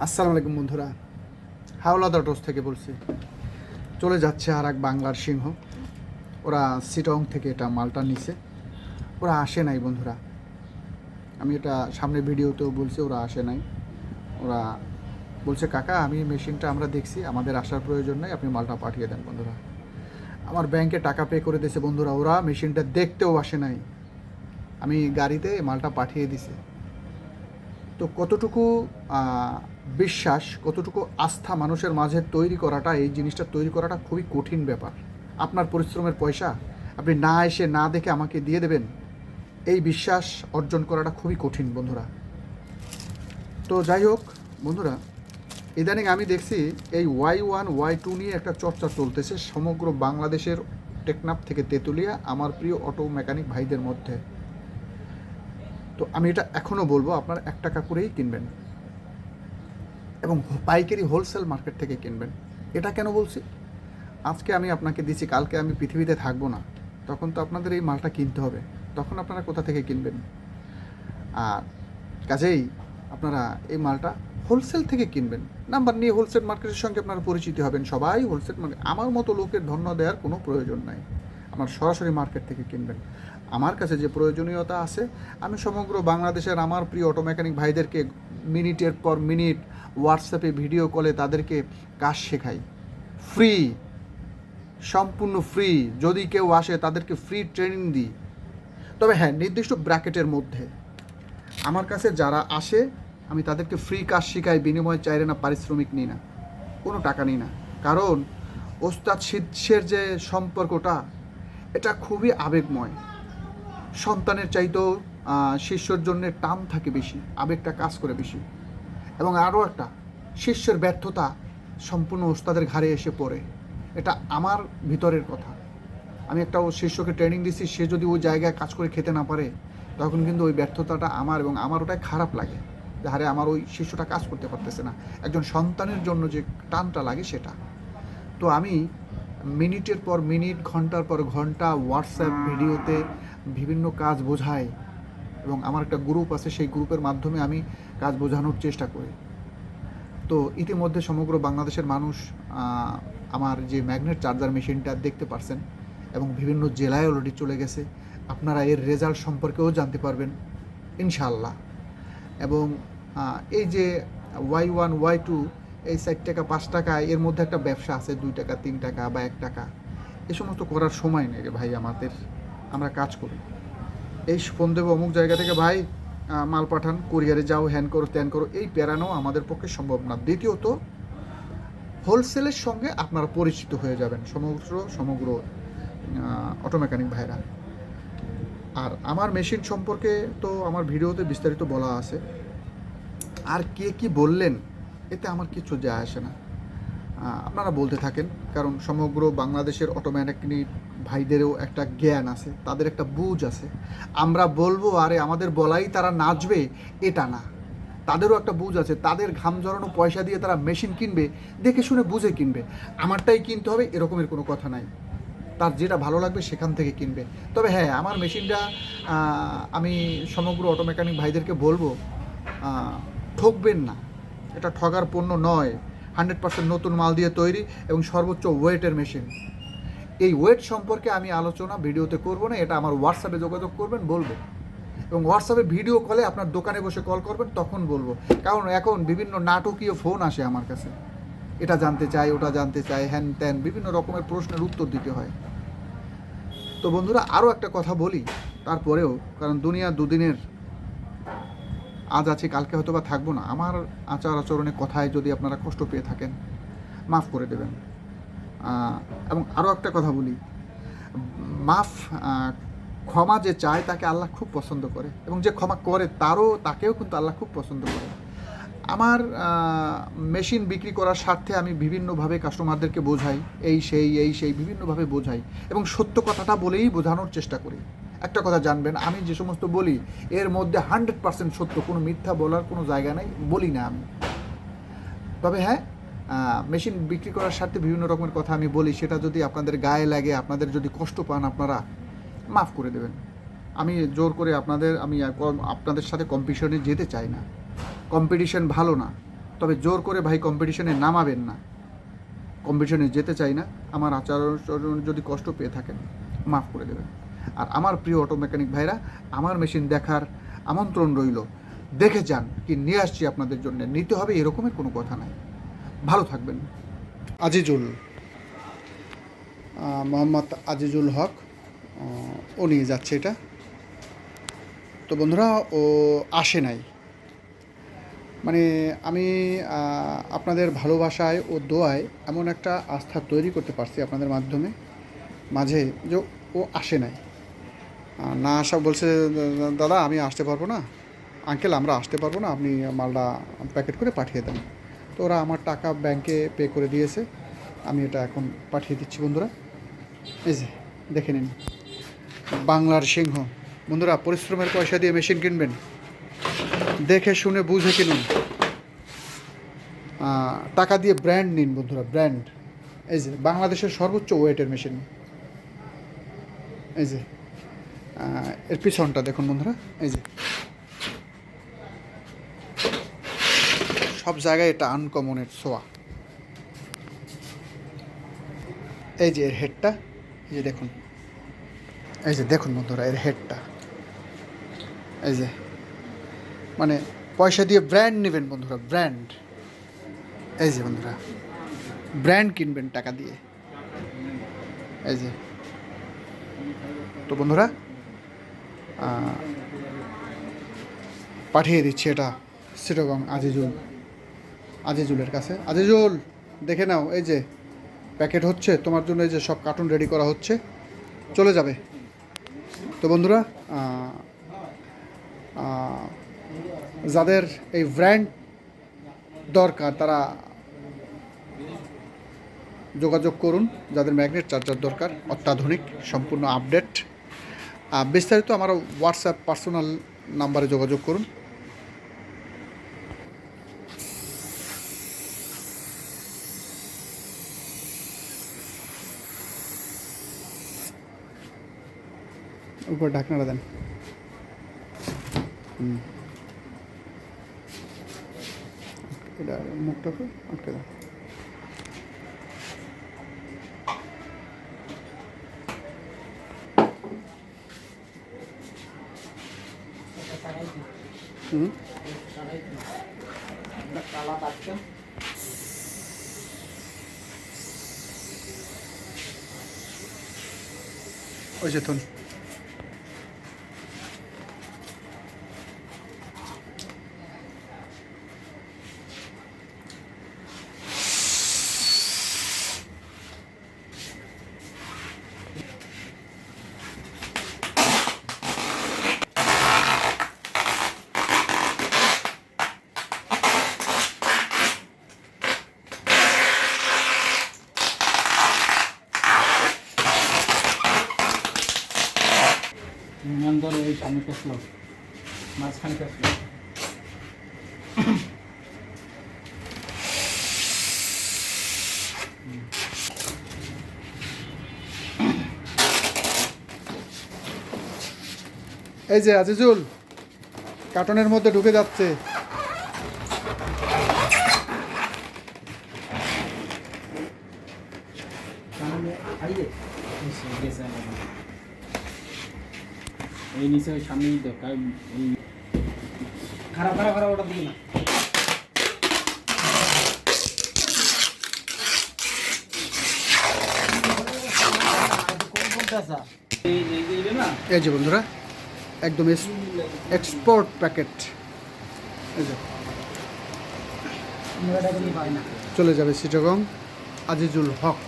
আসসালামু আলাইকুম বন্ধুরা, হাওলাদার টোস থেকে বলছি। চলে যাচ্ছে আর এক বাংলার সিংহ। ওরা সিটং থেকে এটা মালটা নিছে। ওরা আসে নাই বন্ধুরা, আমি এটা সামনে ভিডিওতেও বলছি। ওরা আসে নাই। ওরা বলছে কাকা আমি মেশিনটা আমরা দেখছি, আমাদের আসার প্রয়োজন নেই, আপনি মালটা পাঠিয়ে দেন। বন্ধুরা আমার ব্যাংকে টাকা পে করে দিয়েছে বন্ধুরা, ওরা মেশিনটা দেখতেও আসে নাই, আমি গাড়িতে মালটা পাঠিয়ে দিছে। তো কতটুকু বিশ্বাস, কতটুকু আস্থা মানুষের মাঝে তৈরি করাটা, এই জিনিসটা তৈরি করাটা খুবই কঠিন ব্যাপার। আপনার পরিশ্রমের পয়সা আপনি না এসে না দেখে আমাকে দিয়ে দেবেন, এই বিশ্বাস অর্জন করাটা খুবই কঠিন বন্ধুরা। তো যাই হোক বন্ধুরা, ইদানিং আমি দেখছি এই Y1 Y2 নিয়ে একটা চর্চা চলতেছে সমগ্র বাংলাদেশের টেকনাফ থেকে তেঁতুলিয়া আমার প্রিয় অটো মেকানিক ভাইদের মধ্যে। তো আমি এটা এখনও বলবো, আপনার 1 টাকা করেই কিনবেন এবং পাইকারি হোলসেল মার্কেট থেকে কিনবেন। এটা কেন বলছি? আজকে আমি আপনাকে দিচ্ছি, কালকে আমি পৃথিবীতে থাকবো না, তখন তো আপনাদের এই মালটা কিনতে হবে। তখন আপনারা কোথা থেকে কিনবেন? আর কাজেই আপনারা এই মালটা হোলসেল থেকে কিনবেন। নাম্বার নিয়ে হোলসেল মার্কেটের সঙ্গে আপনারা পরিচিত হবেন। সবাই হোলসেল মার্কেট, আমার মতো লোকের ধন্য দেওয়ার কোনো প্রয়োজন নাই। আমার সরাসরি মার্কেট থেকে কিনবেন। আমার কাছে যে প্রয়োজনীয়তা আছে, আমি সমগ্র বাংলাদেশের আমার প্রিয় অটো মেকানিক ভাইদেরকে মিনিটের পর মিনিট হোয়াটসঅ্যাপে ভিডিও কলে তাদেরকে কাজ শেখাই, ফ্রি, সম্পূর্ণ ফ্রি। যদি কেউ আসে তাদেরকে ফ্রি ট্রেনিং দিই। তবে হ্যাঁ, নির্দিষ্ট ব্র্যাকেটের মধ্যে আমার কাছে যারা আসে আমি তাদেরকে ফ্রি কাজ শেখাই, বিনিময়ে চাইরে না, পারিশ্রমিক নিই না, কোনো টাকা নিই না। কারণ ওস্তাদ শিষ্যের যে সম্পর্কটা, এটা খুবই আবেগময়। সন্তানের চাইতেও শিষ্যর জন্য টান থাকে বেশি, আবেগটা কাজ করে বেশি। এবং আরও একটা, শিষ্যের ব্যর্থতা সম্পূর্ণ ওস্তাদের ঘাড়ে এসে পড়ে। এটা আমার ভিতরের কথা। আমি একটা শিষ্যকে ট্রেনিং দিচ্ছি, সে যদি ওই জায়গায় কাজ করে খেতে না পারে, তখন কিন্তু ওই ব্যর্থতাটা আমার, এবং আমার ওটাই খারাপ লাগে যে হারে আমার ওই শিষ্যটা কাজ করতে পারতেছে না। একজন সন্তানের জন্য যে টানটা লাগে সেটা। তো আমি মিনিটের পর মিনিট, ঘন্টার পর ঘন্টা হোয়াটসঅ্যাপ ভিডিওতে বিভিন্ন কাজ বোঝাই, এবং আমার একটা গ্রুপ আছে, সেই গ্রুপের মাধ্যমে আমি কাজ বোঝানোর চেষ্টা করি। তো ইতিমধ্যে সমগ্র বাংলাদেশের মানুষ আমার যে ম্যাগনেট চার্জার মেশিনটা দেখতে পারছেন, এবং বিভিন্ন জেলায় অলরেডি চলে গেছে। আপনারা এর রেজাল্ট সম্পর্কেও জানতে পারবেন ইনশাআল্লাহ। এবং এই যে Y1 Y2, এই 4 টাকা 5 টাকা এর মধ্যে একটা ব্যবসা আছে, 2 টাকা 3 টাকা বা 1 টাকা, এ সমস্ত করার সময় নেই রে ভাই আমাদের। আমরা কাজ করি, এই ফোন দেবো অমুক জায়গা থেকে, ভাই মাল পাঠান, কুরিয়ারে যাও, হ্যান করো ত্যান করো, এই প্যারানো আমাদের পক্ষে সম্ভব না। দ্বিতীয়ত, হোলসেলের সঙ্গে আপনারা পরিচিত হয়ে যাবেন সমগ্র অটো মেকানিক ভাইরা। আর আমার মেশিন সম্পর্কে তো আমার ভিডিওতে বিস্তারিত বলা আছে। আর কে কি বললেন এতে আমার কিছু যায় আসে না, আপনারা বলতে থাকেন। কারণ সমগ্র বাংলাদেশের অটো মেকানিক ভাইদেরও একটা জ্ঞান আছে, তাদের একটা বুঝ আছে। আমরা বলবো আরে আমাদের বলাই তারা নাচবে, এটা না। তাদেরও একটা বুঝ আছে, তাদের ঘাম ঝরানো পয়সা দিয়ে তারা মেশিন কিনবে, দেখে শুনে বুঝে কিনবে। আমারটাই কিনতে হবে এরকমের কোনো কথা নাই, তার যেটা ভালো লাগবে সেখান থেকে কিনবে। তবে হ্যাঁ, আমার মেশিনটা আমি সমগ্র অটো মেকানিক ভাইদেরকে বলবো, ঠকবেন না, এটা ঠগার পণ্য নয়। 100% নতুন মাল দিয়ে তৈরি এবং সর্বোচ্চ ওয়েটের মেশিন। এই ওয়েট সম্পর্কে আমি আলোচনা ভিডিওতে করব না, এটা আমার হোয়াটসঅ্যাপে যোগাযোগ করবেন, বলবো। এবং হোয়াটসঅ্যাপে ভিডিও কলে আপনার দোকানে বসে কল করবেন, তখন বলবো। কারণ এখন বিভিন্ন নাটকীয় ফোন আসে আমার কাছে, এটা জানতে চাই, ওটা জানতে চাই, হ্যান ত্যান বিভিন্ন রকমের প্রশ্নের উত্তর দিতে হয়। তো বন্ধুরা, আরও একটা কথা বলি তারপরেও, কারণ দুনিয়া দুদিনের, আজ আছি কালকে হয়তো বা থাকবো না। আমার আচার আচরণে কথায় যদি আপনারা কষ্ট পেয়ে থাকেন, মাফ করে দেবেন। এবং আরও একটা কথা বলি, মাফ, ক্ষমা যে চায় তাকে আল্লাহ খুব পছন্দ করে, এবং যে ক্ষমা করে তাকেও কিন্তু আল্লাহ খুব পছন্দ করে। আমার মেশিন বিক্রি করার স্বার্থে আমি বিভিন্নভাবে কাস্টমারদেরকে বোঝাই, এই সেই বিভিন্নভাবে বোঝাই, এবং সত্য কথাটা বলেই বোঝানোর চেষ্টা করি। একটা কথা জানবেন, আমি যে সমস্ত বলি এর মধ্যে 100% সত্য, কোনো মিথ্যা বলার কোনো জায়গা নাই, বলি না আমি। তবে হ্যাঁ, মেশিন বিক্রি করার স্বার্থে বিভিন্ন রকমের কথা আমি বলি, সেটা যদি আপনাদের গায়ে লাগে, আপনাদের যদি কষ্ট পান, আপনারা মাফ করে দেবেন। আমি জোর করে আপনাদের সাথে কম্পিটিশনে যেতে চাই না। কম্পিটিশন ভালো না, তবে জোর করে ভাই কম্পিটিশনে নামাবেন না। কম্পিটিশনে যেতে চাই না, আমার আচরণ যদি কষ্ট পেয়ে থাকেন মাফ করে দেবেন। আর আমার প্রিয় অটো মেকানিক ভাইরা, আমার মেশিন দেখার আমন্ত্রণ রইল, দেখে যান কি নিয়ে আসছি আপনাদের জন্য। নিতে হবে এরকমের কোনো কথা নাই। ভালো থাকবেন। আজিজুল, মোহাম্মদ আজিজুল হক, ও নিয়ে যাচ্ছে এটা। তো বন্ধুরা, ও আসে নাই, মানে আমি আপনাদের ভালোবাসায় ও দোয়ায় এমন একটা আস্থা তৈরি করতে পারছি আপনাদের মাঝে যে ও আসে নাই। না আসা বলছে, দাদা আমি আসতে পারবো না, আঙ্কেল আমরা আসতে পারবো না, আপনি মালটা প্যাকেট করে পাঠিয়ে দেন। তো ওরা আমার টাকা ব্যাংকে পে করে দিয়েছে, আমি এটা এখন পাঠিয়ে দিচ্ছি বন্ধুরা। এই যে দেখে নিন, বাংলার সিংহ। বন্ধুরা, পরিশ্রমের পয়সা দিয়ে মেশিন কিনবেন, দেখে শুনে বুঝে কিনুন, টাকা দিয়ে ব্র্যান্ড নিন বন্ধুরা, ব্র্যান্ড। এই যে বাংলাদেশের সর্বোচ্চ ওয়েটের মেশিন। এই যে এর পিছনটা দেখুন বন্ধুরা, এই যে সব জায়গায় এটা আনকমনের ছোঁয়া। এই যে এর হেডটা, এই যে দেখুন, এই যে দেখুন বন্ধুরা এর হেডটা। এই যে মানে পয়সা দিয়ে ব্র্যান্ড নেবেন বন্ধুরা, ব্র্যান্ড। এই যে বন্ধুরা, ব্র্যান্ড কিনবেন টাকা দিয়ে। এই যে, তো বন্ধুরা পাঠিয়ে দিচ্ছি এটা চিটাগং আজিজুলের কাছে। আজিজুল দেখে নাও, এই যে প্যাকেট হচ্ছে তোমার জন্য, এই যে সব কার্টুন রেডি করা হচ্ছে, চলে যাবে। তো বন্ধুরা, যাদের এই ব্র্যান্ড দরকার তারা যোগাযোগ করুন। যাদের ম্যাগনেট চার্জার দরকার, অত্যাধুনিক সম্পূর্ণ আপডেট, বিস্তারিত আমার হোয়াটসঅ্যাপ পার্সোনাল নাম্বারে যোগাযোগ করুন। উপর ঢাকনাটা দেন। এটা মুখটাকে আটকে দেন। ওই যে থুন। ধরো এই সামনে পেছলো, মাঝখানে পেছলো। এই যে আজিজুল কার্টনের মধ্যে ঢুকে যাচ্ছে। এই নিচে ওই সামনেই তো খারাপ খারাপ খারাপ ওটা দিই না। এই যে বন্ধুরা, একদম এক্সপোর্ট প্যাকেট। এই যে চলে যাবে চিটাগং আজিজুল হক।